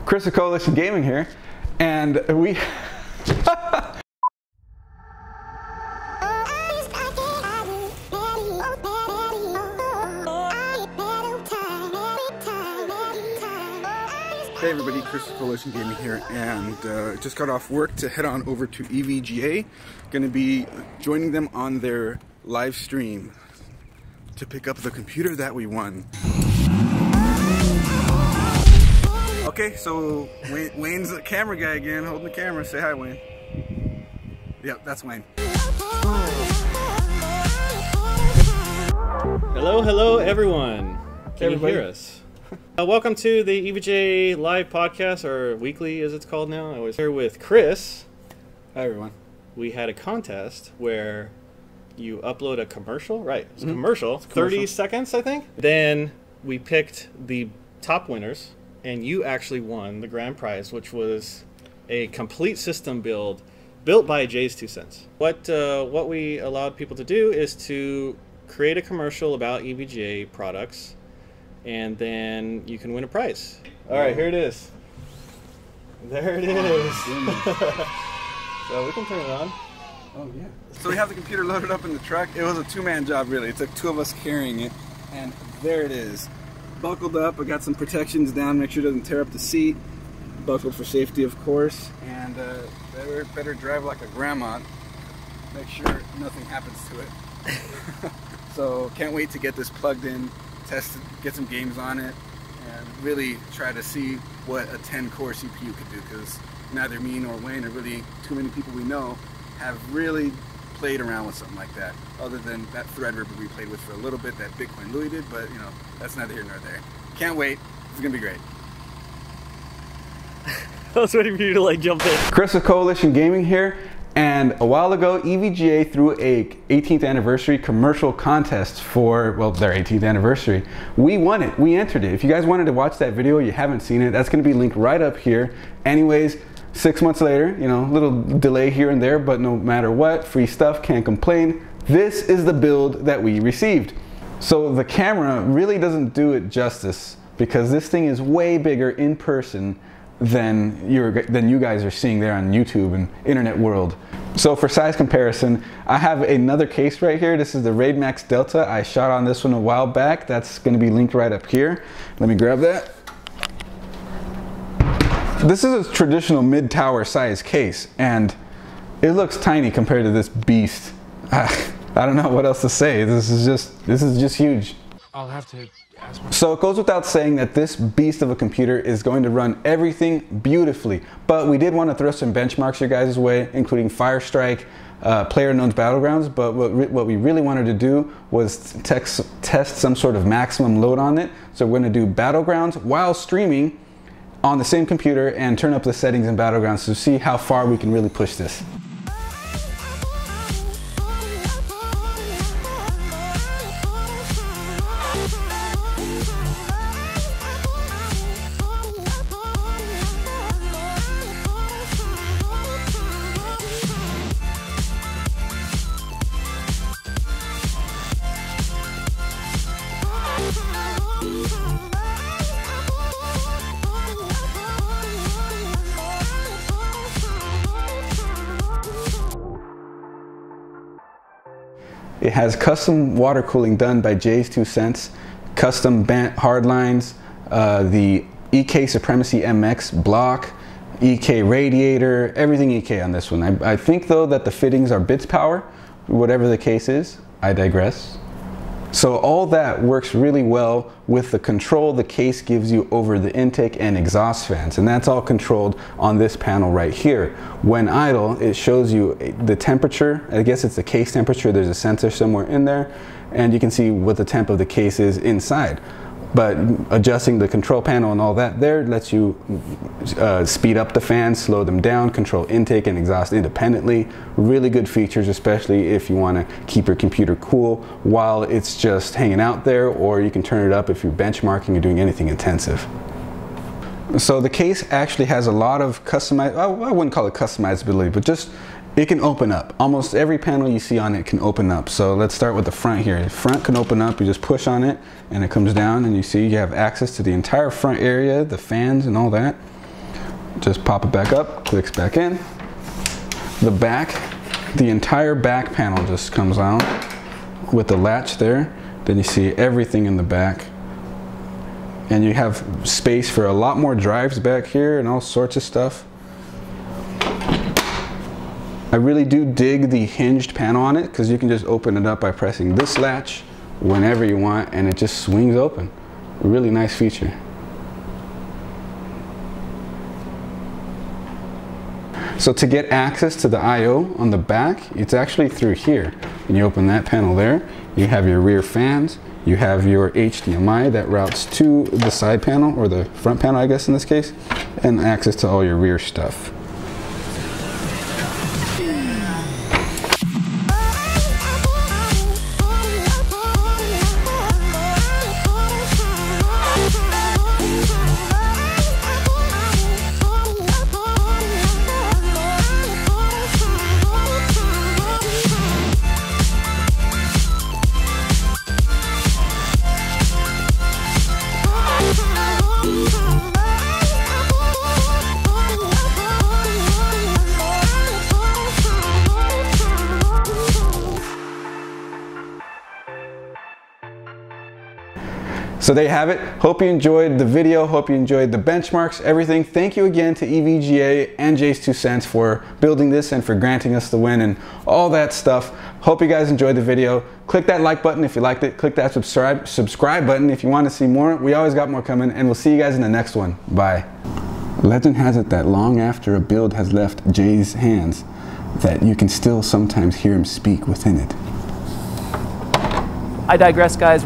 Chris of Coalition Gaming here, and we Hey everybody, Chris of Coalition Gaming here, and just got off work to head on over to EVGA. Going to be joining them on their live stream to pick up the computer that we won. Okay, so Wayne's the camera guy again, holding the camera. Say hi, Wayne. Yep, that's Wayne. Hello, hello everyone. Can you hear us? Welcome to the EVGA live podcast, or weekly as it's called now. I was here with Chris. Hi everyone. We had a contest where you upload a commercial, right? It's a commercial, 30 seconds I think. Then we picked the top winners, and you actually won the grand prize, which was a complete system built by Jay's 2 cents. What we allowed people to do is to create a commercial about EVGA products, and then you can win a prize. All right, here it is. There it is. So we can turn it on. Oh yeah. So we have the computer loaded up in the truck. It was a two-man job really. It took two of us carrying it, and there it is. Buckled up. I got some protections down, make sure it doesn't tear up the seat. Buckled for safety, of course, and better drive like a grandma. Make sure nothing happens to it. So can't wait to get this plugged in, test it, get some games on it, and really try to see what a 10-core CPU could do, because neither me nor Wayne, or really too many people we know, have really played around with something like that, other than that threadripper we played with for a little bit that Bitcoin Louie did, but you know, that's neither here nor there. Can't wait. It's gonna be great. I was waiting for you to like jump in. Chris of Coalition Gaming here, and a while ago EVGA threw a 18th anniversary commercial contest for, well, their 18th anniversary. We won it. We entered it. If you guys wanted to watch that video, you haven't seen it, that's going to be linked right up here. Anyways, 6 months later, you know, a little delay here and there, but no matter what, free stuff, can't complain. This is the build that we received. So the camera really doesn't do it justice, because this thing is way bigger in person than you guys are seeing there on YouTube and internet world. So for size comparison, I have another case right here. This is the Raid Max Delta. I shot on this one a while back. That's going to be linked right up here. Let me grab that. This is a traditional mid-tower size case, and it looks tiny compared to this beast. I don't know what else to say. This is just huge. I'll have to ask my... So it goes without saying that this beast of a computer is going to run everything beautifully, but we did want to throw some benchmarks your guys' way, including Firestrike, PlayerUnknown's Battlegrounds, but what we really wanted to do was test some sort of maximum load on it. So we're going to do Battlegrounds while streaming on the same computer and turn up the settings in Battlegrounds to see how far we can really push this. It has custom water cooling done by Jay's 2 cents, custom bent hard lines, the EK Supremacy MX block, EK radiator, everything EK on this one. I think though that the fittings are bits power, whatever the case is. I digress. So all that works really well with the control the case gives you over the intake and exhaust fans, and that's all controlled on this panel right here. When idle, it shows you the temperature. I guess it's the case temperature. There's a sensor somewhere in there, and you can see what the temp of the case is inside. But adjusting the control panel and all that there lets you speed up the fans, slow them down, control intake and exhaust independently. Really good features, especially if you want to keep your computer cool while it's just hanging out there, or you can turn it up if you're benchmarking or doing anything intensive. So the case actually has a lot of customized, I wouldn't call it customizability, but just it can open up. Almost every panel you see on it can open up. So let's start with the front here. The front can open up, you just push on it and it comes down, and you see you have access to the entire front area, the fans and all that. Just pop it back up, clicks back in. The back, the entire back panel just comes out with the latch there. Then you see everything in the back. And you have space for a lot more drives back here and all sorts of stuff. I really do dig the hinged panel on it because you can just open it up by pressing this latch whenever you want and it just swings open. A really nice feature. So to get access to the I/O on the back, it's actually through here. And you open that panel there, you have your rear fans, you have your HDMI that routes to the side panel, or the front panel I guess in this case, and access to all your rear stuff. So there you have it. Hope you enjoyed the video. Hope you enjoyed the benchmarks, everything. Thank you again to EVGA and Jay's 2 cents for building this and for granting us the win and all that stuff. Hope you guys enjoyed the video. Click that like button if you liked it. Click that subscribe button if you want to see more. We always got more coming, and we'll see you guys in the next one. Bye. Legend has it that long after a build has left Jay's hands, that you can still sometimes hear him speak within it. I digress, guys.